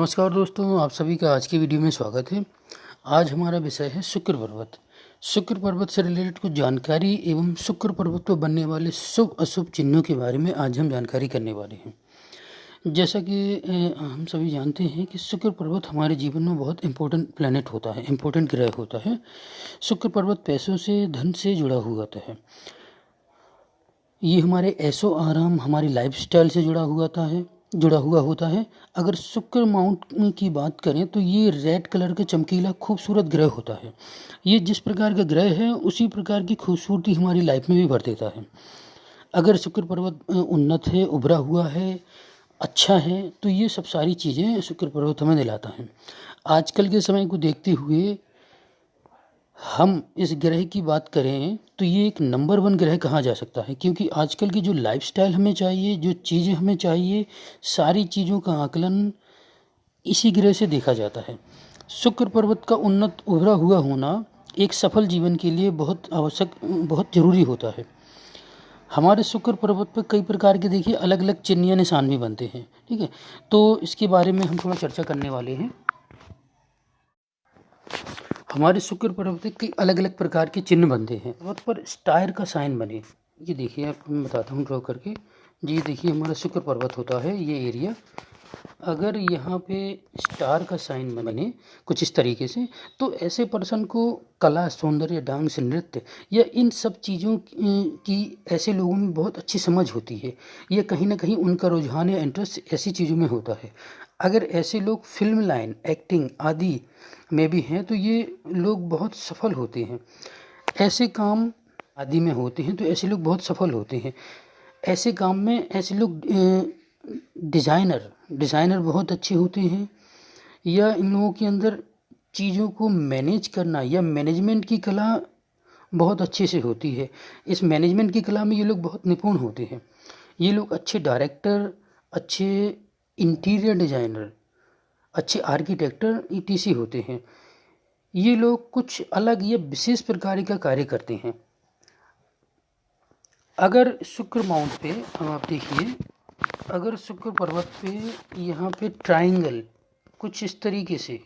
नमस्कार दोस्तों, आप सभी का आज की वीडियो में स्वागत है। आज हमारा विषय है शुक्र पर्वत। शुक्र पर्वत से रिलेटेड कुछ जानकारी एवं शुक्र पर्वत पर बनने वाले शुभ अशुभ चिन्हों के बारे में आज हम जानकारी करने वाले हैं। जैसा कि हम सभी जानते हैं कि शुक्र पर्वत हमारे जीवन में बहुत इम्पोर्टेंट प्लैनेट होता है, इम्पोर्टेंट ग्रह होता है। शुक्र पर्वत पैसों से, धन से जुड़ा हुआ होता है। ये हमारे ऐशो आराम, हमारी लाइफस्टाइल से जुड़ा हुआ होता है। अगर शुक्र माउंट की बात करें तो ये रेड कलर का चमकीला खूबसूरत ग्रह होता है। ये जिस प्रकार का ग्रह है उसी प्रकार की खूबसूरती हमारी लाइफ में भी भर देता है। अगर शुक्र पर्वत उन्नत है, उभरा हुआ है, अच्छा है, तो ये सब सारी चीज़ें शुक्र पर्वत हमें दिलाता है। आजकल के समय को देखते हुए हम इस ग्रह की बात करें तो ये एक नंबर 1 ग्रह कहा जा सकता है, क्योंकि आजकल की जो लाइफस्टाइल हमें चाहिए, जो चीज़ें हमें चाहिए, सारी चीज़ों का आकलन इसी ग्रह से देखा जाता है। शुक्र पर्वत का उन्नत उभरा हुआ होना एक सफल जीवन के लिए बहुत आवश्यक, बहुत ज़रूरी होता है। हमारे शुक्र पर्वत पर कई प्रकार के देखिए अलग अलग चिन्ह या निशान भी बनते हैं, ठीक है। तो इसके बारे में हम थोड़ा चर्चा करने वाले हैं। हमारे शुक्र पर्वत पे कई अलग अलग प्रकार के चिन्ह बनते हैं और पर स्टार का साइन बने। ये देखिए, आपको मैं बताता हूँ ड्रॉ करके। जी देखिए, हमारा शुक्र पर्वत होता है ये एरिया। अगर यहाँ पे स्टार का साइन बने कुछ इस तरीके से, तो ऐसे पर्सन को कला, सौंदर्य, डांस, नृत्य या इन सब चीज़ों की ऐसे लोगों में बहुत अच्छी समझ होती है। ये कहीं ना कहीं उनका रुझान या इंटरेस्ट ऐसी चीज़ों में होता है। अगर ऐसे लोग फिल्म लाइन, एक्टिंग आदि में भी हैं तो ये लोग बहुत सफल होते हैं। ऐसे काम आदि में होते हैं तो ऐसे लोग बहुत सफल होते हैं। ऐसे काम में ऐसे लोग डिज़ाइनर बहुत अच्छे होते हैं, या इन लोगों के अंदर चीज़ों को मैनेज करना या मैनेजमेंट की कला बहुत अच्छे से होती है। इस मैनेजमेंट की कला में ये लोग बहुत निपुण होते हैं। ये लोग अच्छे डायरेक्टर, अच्छे इंटीरियर डिज़ाइनर, अच्छे आर्किटेक्टर ईटीसी होते हैं। ये लोग कुछ अलग या विशेष प्रकार का कार्य करते हैं। अगर शुक्र माउंट पे आप देखिए, अगर शुक्र पर्वत पे यहाँ पे ट्राइंगल कुछ इस तरीके से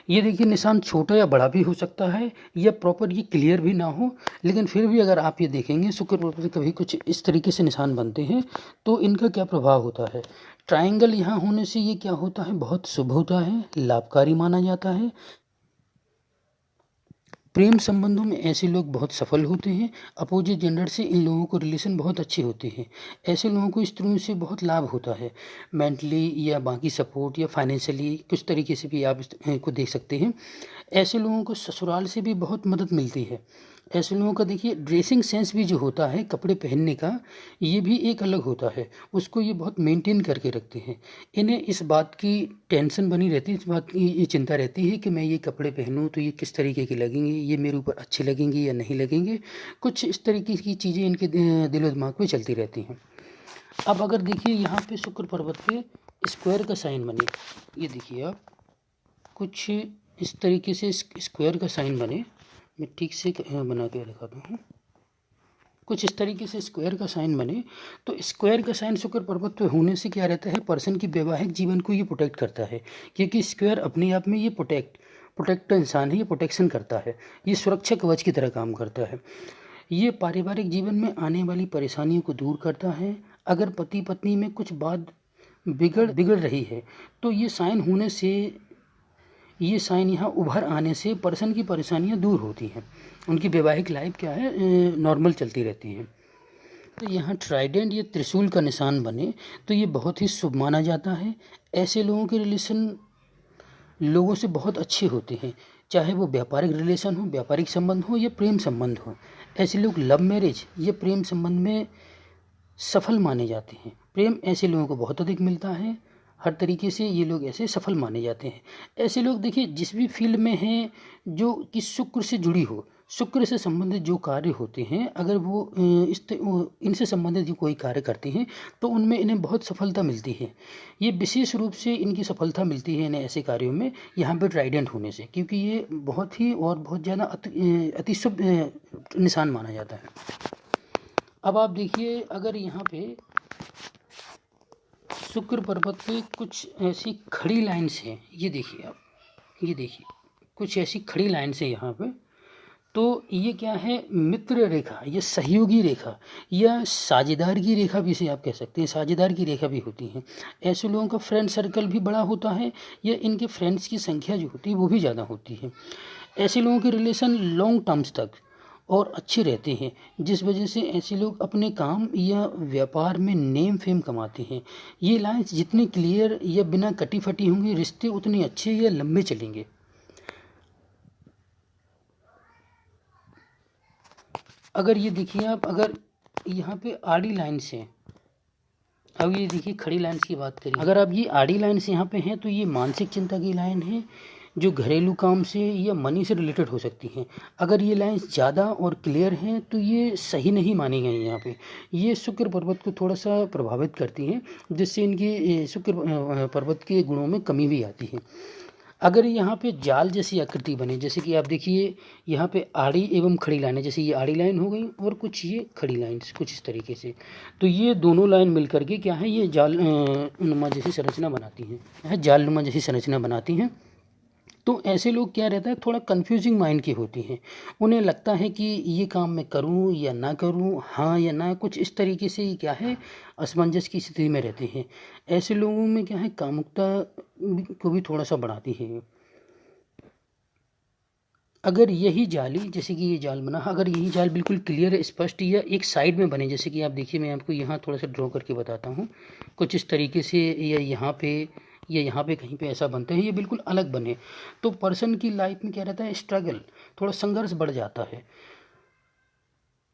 ये देखिए, निशान छोटा या बड़ा भी हो सकता है या प्रॉपर ये क्लियर भी ना हो, लेकिन फिर भी अगर आप ये देखेंगे शुक्र पर्वत पे कभी कुछ इस तरीके से निशान बनते हैं तो इनका क्या प्रभाव होता है। ट्राइंगल यहाँ होने से ये क्या होता है, बहुत शुभ होता है, लाभकारी माना जाता है। प्रेम संबंधों में ऐसे लोग बहुत सफल होते हैं। अपोजिट जेंडर से इन लोगों को रिलेशन बहुत अच्छे होते हैं। ऐसे लोगों को स्त्रियों से बहुत लाभ होता है, मेंटली या बाकी सपोर्ट या फाइनेंशियली कुछ तरीके से भी आप इसको देख सकते हैं। ऐसे लोगों को ससुराल से भी बहुत मदद मिलती है। ऐसे लोगों का देखिए ड्रेसिंग सेंस भी जो होता है, कपड़े पहनने का, ये भी एक अलग होता है। उसको ये बहुत मेंटेन करके रखते हैं। इन्हें इस बात की टेंशन बनी रहती है, इस बात की ये चिंता रहती है कि मैं ये कपड़े पहनूं तो ये किस तरीके के लगेंगे, ये मेरे ऊपर अच्छे लगेंगे या नहीं लगेंगे। कुछ इस तरीके की चीज़ें इनके दिलो दिमाग में चलती रहती हैं। अब अगर देखिए यहाँ पे शुक्र पर्वत पे स्क्वायर का साइन बने, ये देखिए आप, कुछ इस तरीके से स्क्वायर का साइन बने। मैं ठीक से बना के दिखाता हूँ। कुछ इस तरीके से स्क्वायर का साइन बने, तो स्क्वायर का साइन शुक्र पर्वत पे होने से क्या रहता है, पर्सन की वैवाहिक जीवन को ये प्रोटेक्ट करता है। क्योंकि स्क्वायर अपने आप में ये प्रोटेक्ट इंसान है, ये प्रोटेक्शन करता है, ये सुरक्षा कवच की तरह काम करता है। ये पारिवारिक जीवन में आने वाली परेशानियों को दूर करता है। अगर पति पत्नी में कुछ बात बिगड़ रही है तो ये साइन होने से, ये साइन यहाँ उभर आने से पर्सन की परेशानियाँ दूर होती हैं। उनकी वैवाहिक लाइफ क्या है, नॉर्मल चलती रहती है। तो यहाँ ट्राइडेंट या त्रिशूल का निशान बने तो ये बहुत ही शुभ माना जाता है। ऐसे लोगों के रिलेशन लोगों से बहुत अच्छे होते हैं, चाहे वो व्यापारिक रिलेशन हो, व्यापारिक संबंध हो या प्रेम संबंध हो। ऐसे लोग लव मैरिज या प्रेम संबंध में सफल माने जाते हैं। प्रेम ऐसे लोगों को बहुत अधिक मिलता है। हर तरीके से ये लोग ऐसे सफल माने जाते हैं। ऐसे लोग देखिए जिस भी फील्ड में हैं जो कि शुक्र से जुड़ी हो, शुक्र से संबंधित जो कार्य होते हैं, अगर वो इनसे संबंधित जो कोई कार्य करते हैं तो उनमें इन्हें बहुत सफलता मिलती है। ये विशेष रूप से इनकी सफलता मिलती है इन्हें ऐसे कार्यों में यहाँ पर ट्राइडेंट होने से, क्योंकि ये बहुत ही और बहुत ज़्यादा अति शुभ निशान माना जाता है। अब आप देखिए, अगर यहाँ पे शुक्र पर्वत पे कुछ ऐसी खड़ी लाइन्स हैं, ये देखिए आप, ये देखिए कुछ ऐसी खड़ी लाइन्स है यहाँ पे। तो ये क्या है, मित्र रेखा, ये सहयोगी रेखा या साझेदार की रेखा भी इसे आप कह सकते हैं, साझेदार की रेखा भी होती है। ऐसे लोगों का फ्रेंड सर्कल भी बड़ा होता है या इनके फ्रेंड्स की संख्या जो होती है वो भी ज़्यादा होती है। ऐसे लोगों के रिलेशन लॉन्ग टर्म्स तक और अच्छे रहते हैं, जिस वजह से ऐसे लोग अपने काम या व्यापार में नेम फेम कमाते हैं। ये लाइन्स जितनी क्लियर या बिना कटी फटी होंगी, रिश्ते उतने अच्छे या लंबे चलेंगे। अगर ये देखिए आप, अगर यहाँ पे आड़ी लाइन्स हैं, अब ये देखिए खड़ी लाइन्स की बात करें, अगर आप ये आड़ी लाइन्स यहाँ पे हैं तो ये मानसिक चिंता की लाइन है जो घरेलू काम से या मनी से रिलेटेड हो सकती हैं। अगर ये लाइन्स ज़्यादा और क्लियर हैं तो ये सही नहीं मानी गई यहाँ पे। ये शुक्र पर्वत को थोड़ा सा प्रभावित करती हैं, जिससे इनकी शुक्र पर्वत के गुणों में कमी भी आती है। अगर यहाँ पे जाल जैसी आकृति बने, जैसे कि आप देखिए यहाँ पे आड़ी एवं खड़ी लाइनें, जैसे ये आड़ी लाइन हो गई और कुछ ये खड़ी लाइन कुछ इस तरीके से, तो ये दोनों लाइन मिल करके क्या है, ये जाल नुमा जैसी संरचना बनाती हैं, जाल नुमा जैसी संरचना बनाती हैं। तो ऐसे लोग क्या रहता है, थोड़ा कंफ्यूजिंग माइंड के होते हैं। उन्हें लगता है कि ये काम मैं करूं या ना करूं, हाँ या ना, कुछ इस तरीके से क्या है, असमंजस की स्थिति में रहते हैं। ऐसे लोगों में क्या है, कामुकता को भी थोड़ा सा बढ़ाती है। अगर यही जाली, जैसे कि ये जाल बना, अगर यही जाल बिल्कुल क्लियर स्पष्ट या एक साइड में बने, जैसे कि आप देखिए, मैं आपको यहाँ थोड़ा सा ड्रॉ करके बताता हूँ, कुछ इस तरीके से, या यहाँ पे कहीं पे ऐसा बनते हैं, ये बिल्कुल अलग बने, तो पर्सन की लाइफ में क्या रहता है, स्ट्रगल, थोड़ा संघर्ष बढ़ जाता है।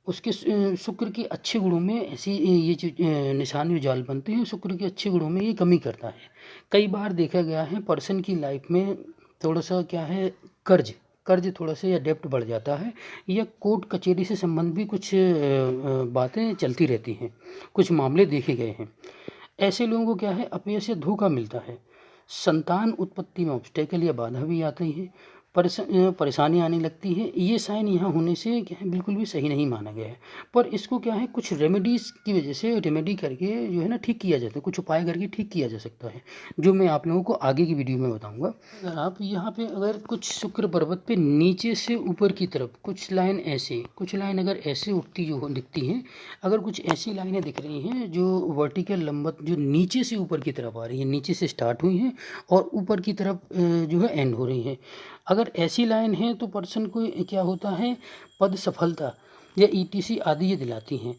उसके शुक्र के अच्छे गुणों में ऐसी ये जो निशान जो जाल बनते हैं, शुक्र के अच्छे गुणों में ये कमी करता है। कई बार देखा गया है पर्सन की लाइफ में थोड़ा सा क्या है, कर्ज थोड़ा सा या डेप्ट बढ़ जाता है, या कोर्ट कचहरी से संबंधित भी कुछ बातें चलती रहती हैं, कुछ मामले देखे गए हैं। ऐसे लोगों को क्या है, अपयश या धोखा मिलता है। संतान उत्पत्ति में ऑब्स्टेकल या बाधा भी आती है, परेशानी आने लगती है। ये साइन यहाँ होने से क्या है, बिल्कुल भी सही नहीं माना गया है। पर इसको क्या है, कुछ रेमेडीज़ की वजह से रेमेडी करके जो है ना ठीक किया जाता है, कुछ उपाय करके ठीक किया जा सकता है, जो मैं आप लोगों को आगे की वीडियो में बताऊंगा। अगर आप यहाँ पे अगर कुछ शुक्र पर्वत पे नीचे से ऊपर की तरफ कुछ लाइन ऐसे, कुछ लाइन अगर ऐसे उठती जो दिखती हैं, अगर कुछ ऐसी लाइनें दिख रही हैं जो वर्टिकल लंबत जो नीचे से ऊपर की तरफ आ रही हैं, नीचे से स्टार्ट हुई हैं और ऊपर की तरफ जो है एंड हो रही हैं, अगर ऐसी लाइन है तो पर्सन को क्या होता है, पद सफलता या ईटीसी आदि ये दिलाती हैं।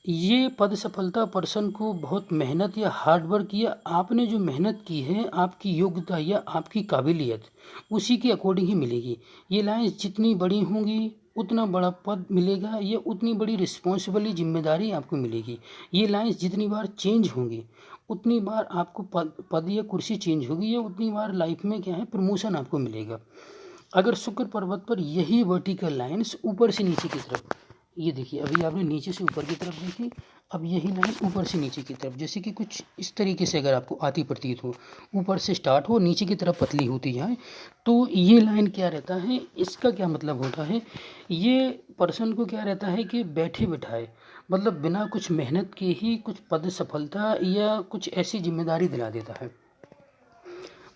ये पद सफलता पर्सन को बहुत मेहनत या हार्ड वर्क, या आपने जो मेहनत की है, आपकी योग्यता या आपकी काबिलियत, उसी के अकॉर्डिंग ही मिलेगी। ये लाइन्स जितनी बड़ी होंगी उतना बड़ा पद मिलेगा, या उतनी बड़ी रिस्पॉन्सिबली जिम्मेदारी आपको मिलेगी। ये लाइन्स जितनी बार चेंज होंगी उतनी बार आपको पद या कुर्सी चेंज होगी, या उतनी बार लाइफ में क्या है, प्रमोशन आपको मिलेगा। अगर शुक्र पर्वत पर यही वर्टिकल लाइन्स ऊपर से नीचे की तरफ, ये देखिए अभी आपने नीचे से ऊपर की तरफ देखी, अब यही लाइन ऊपर से नीचे की तरफ, जैसे कि कुछ इस तरीके से अगर आपको आती प्रतीत हो, ऊपर से स्टार्ट हो, नीचे की तरफ पतली होती जाए, तो ये लाइन क्या रहता है, इसका क्या मतलब होता है, ये पर्सन को क्या रहता है कि बैठे बिठाए, मतलब बिना कुछ मेहनत के ही कुछ पद सफलता या कुछ ऐसी जिम्मेदारी दिला देता है।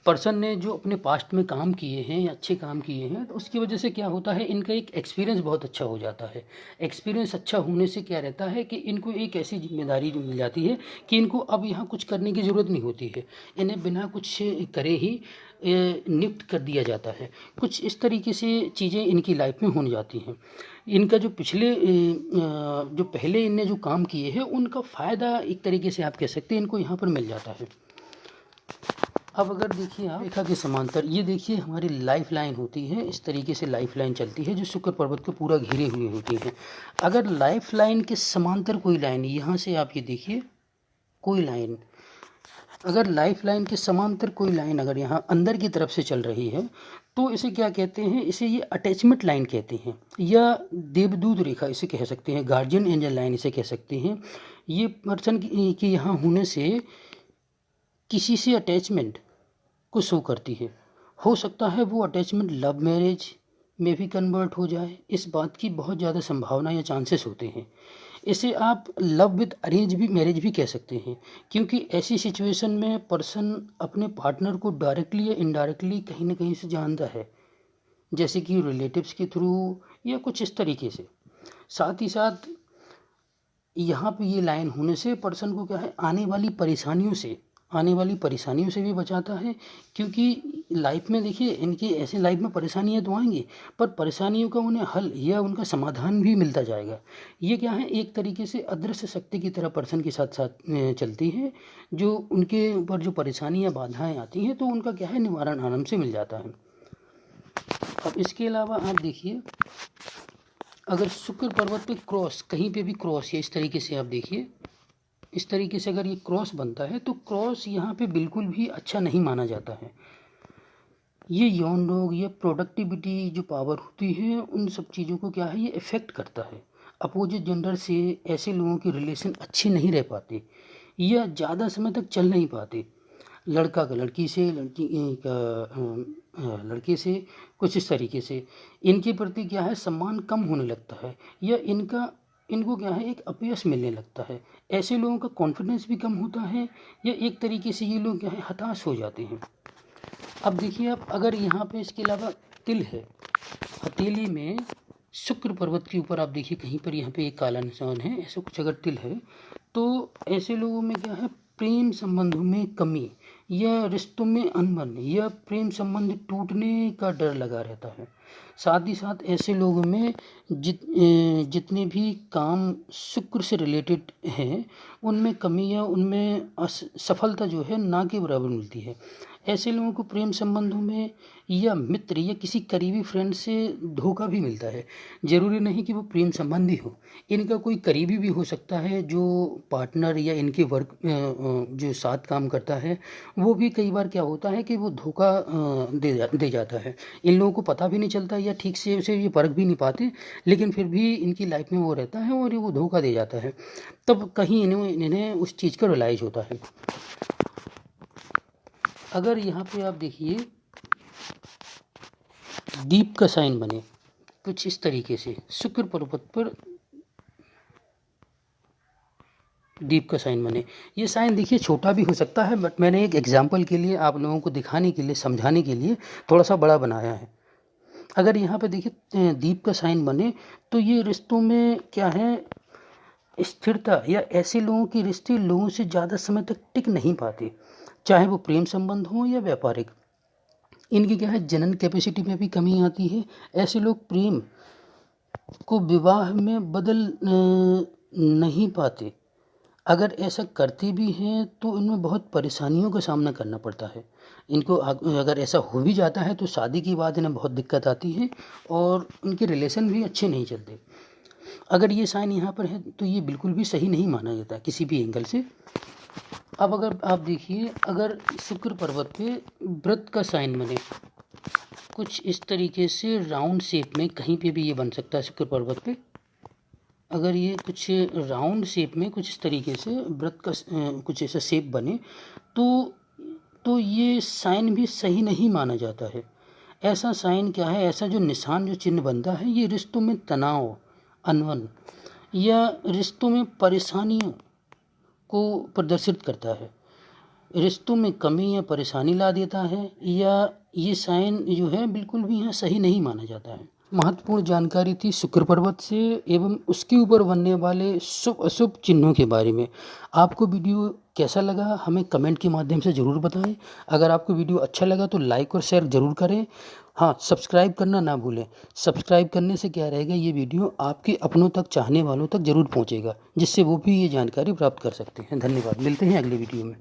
पर्सन ने जो अपने पास्ट में काम किए हैं या अच्छे काम किए हैं, तो उसकी वजह से क्या होता है, इनका एक एक्सपीरियंस बहुत अच्छा हो जाता है। एक्सपीरियंस अच्छा होने से क्या रहता है कि इनको एक ऐसी जिम्मेदारी जो मिल जाती है कि इनको अब यहाँ कुछ करने की ज़रूरत नहीं होती है, इन्हें बिना कुछ करे ही नियुक्त कर दिया जाता है। कुछ इस तरीके से चीज़ें इनकी लाइफ में होने जाती हैं। इनका जो जो पहले इनने जो काम किए हैं उनका फ़ायदा एक तरीके से आप कह सकते हैं इनको यहाँ पर मिल जाता है। अब अगर देखिए आप रेखा के समांतर, ये देखिए हमारी लाइफ लाइन होती है, इस तरीके से लाइफ लाइन चलती है जो शुक्र पर्वत को पूरा घेरे हुए होती है। अगर लाइफ लाइन के समांतर कोई लाइन, यहाँ से आप ये देखिए कोई लाइन, अगर लाइफ लाइन के समांतर कोई लाइन अगर यहाँ अंदर की तरफ से चल रही है, तो इसे क्या कहते हैं, इसे ये अटैचमेंट लाइन कहते हैं, या देवदूत रेखा इसे कह सकते हैं, गार्जियन एंजल लाइन इसे कह सकते हैं। ये पर्सन की यहाँ होने से किसी से अटैचमेंट को शो करती है। हो सकता है वो अटैचमेंट लव मैरिज में भी कन्वर्ट हो जाए, इस बात की बहुत ज़्यादा संभावना या चांसेस होते हैं। इसे आप लव विद अरेंज भी मैरिज भी कह सकते हैं, क्योंकि ऐसी सिचुएशन में पर्सन अपने पार्टनर को डायरेक्टली या इनडायरेक्टली कहीं ना कहीं से जानता है, जैसे कि रिलेटिव्स के थ्रू या कुछ इस तरीके से। साथ ही साथ यहाँ पे ये लाइन होने से पर्सन को क्या है, आने वाली परेशानियों से भी बचाता है, क्योंकि लाइफ में देखिए इनकी ऐसे लाइफ में परेशानियाँ तो आएंगी, पर परेशानियों का उन्हें हल या उनका समाधान भी मिलता जाएगा। ये क्या है, एक तरीके से अदृश्य शक्ति की तरह पर्सन के साथ साथ चलती है, जो उनके ऊपर जो परेशानी या बाधाएँ आती हैं तो उनका क्या है, निवारण आराम से मिल जाता है। अब इसके अलावा आप देखिए, अगर शुक्र पर्वत पे क्रॉस, कहीं पे भी क्रॉस, या इस तरीके से आप देखिए, इस तरीके से अगर ये क्रॉस बनता है तो क्रॉस यहाँ पे बिल्कुल भी अच्छा नहीं माना जाता है। ये यौन रोग या प्रोडक्टिविटी जो पावर होती है उन सब चीज़ों को क्या है, ये इफ़ेक्ट करता है। अपोजिट जेंडर से ऐसे लोगों के रिलेशन अच्छे नहीं रह पाते या ज़्यादा समय तक चल नहीं पाते। लड़का का लड़की से, लड़की का लड़के से, कुछ इस तरीके से इनके प्रति क्या है, सम्मान कम होने लगता है, या इनको क्या है, एक अपयश मिलने लगता है। ऐसे लोगों का कॉन्फिडेंस भी कम होता है, या एक तरीके से ये लोग क्या है, हताश हो जाते हैं। अब देखिए, आप अगर यहाँ पे इसके अलावा तिल है, हथेली में शुक्र पर्वत के ऊपर आप देखिए कहीं पर यहाँ पे एक काला निशान है, ऐसा कुछ अगर तिल है, तो ऐसे लोगों में क्या है, प्रेम संबंधों में कमी या रिश्तों में अनबन या प्रेम संबंध टूटने का डर लगा रहता है। साथ ही साथ ऐसे लोगों में जितने भी काम शुक्र से रिलेटेड हैं उनमें कमी या उनमें असफलता जो है ना के बराबर मिलती है। ऐसे लोगों को प्रेम संबंधों में या मित्र या किसी करीबी फ्रेंड से धोखा भी मिलता है। ज़रूरी नहीं कि वो प्रेम संबंधी हो, इनका कोई करीबी भी हो सकता है जो पार्टनर या इनके वर्क जो साथ काम करता है, वो भी कई बार क्या होता है कि वो धोखा दे जाता है। इन लोगों को पता भी नहीं चलता या ठीक से उसे ये परख भी नहीं पाते, लेकिन फिर भी इनकी लाइफ में वो रहता है और ये वो धोखा दे जाता है, तब कहीं इन्हें उस चीज़ का रियलाइज होता है। अगर यहाँ पे आप देखिए दीप का साइन बने कुछ इस तरीके से, शुक्र पर्वत पर दीप का साइन बने, ये साइन देखिए छोटा भी हो सकता है, बट मैंने एक एग्जांपल के लिए आप लोगों को दिखाने के लिए, समझाने के लिए थोड़ा सा बड़ा बनाया है। अगर यहाँ पे देखिए दीप का साइन बने तो ये रिश्तों में क्या है, स्थिरता, या ऐसे लोगों के रिश्ते लोगों से ज़्यादा समय तक टिक नहीं पाते, चाहे वो प्रेम संबंध हो या व्यापारिक। इनकी क्या है, जनन कैपेसिटी में भी कमी आती है। ऐसे लोग प्रेम को विवाह में बदल नहीं पाते। अगर ऐसा करते भी हैं तो इनमें बहुत परेशानियों का सामना करना पड़ता है। इनको अगर ऐसा हो भी जाता है तो शादी के बाद इन्हें बहुत दिक्कत आती है और उनके रिलेशन भी अच्छे नहीं चलते। अगर ये साइन यहाँ पर है तो ये बिल्कुल भी सही नहीं माना जाता किसी भी एंगल से। अब अगर आप देखिए, अगर शुक्र पर्वत पे व्रत का साइन बने कुछ इस तरीके से राउंड शेप में, कहीं पे भी ये बन सकता है शुक्र पर्वत पे, अगर ये कुछ राउंड शेप में कुछ इस तरीके से व्रत का कुछ ऐसा शेप बने तो ये साइन भी सही नहीं माना जाता है। ऐसा साइन क्या है, ऐसा जो निशान जो चिन्ह बनता है, ये रिश्तों में तनाव, अनबन या रिश्तों में परेशानियों को प्रदर्शित करता है, रिश्तों में कमी या परेशानी ला देता है, या ये साइन जो है बिल्कुल भी यहाँ सही नहीं माना जाता है। महत्वपूर्ण जानकारी थी शुक्र पर्वत से एवं उसके ऊपर बनने वाले शुभ अशुभ चिन्हों के बारे में। आपको वीडियो कैसा लगा हमें कमेंट के माध्यम से ज़रूर बताएं। अगर आपको वीडियो अच्छा लगा तो लाइक और शेयर ज़रूर करें। हाँ, सब्सक्राइब करना ना भूलें। सब्सक्राइब करने से क्या रहेगा, ये वीडियो आपके अपनों तक, चाहने वालों तक ज़रूर पहुँचेगा, जिससे वो भी ये जानकारी प्राप्त कर सकते हैं। धन्यवाद, मिलते हैं अगले वीडियो में।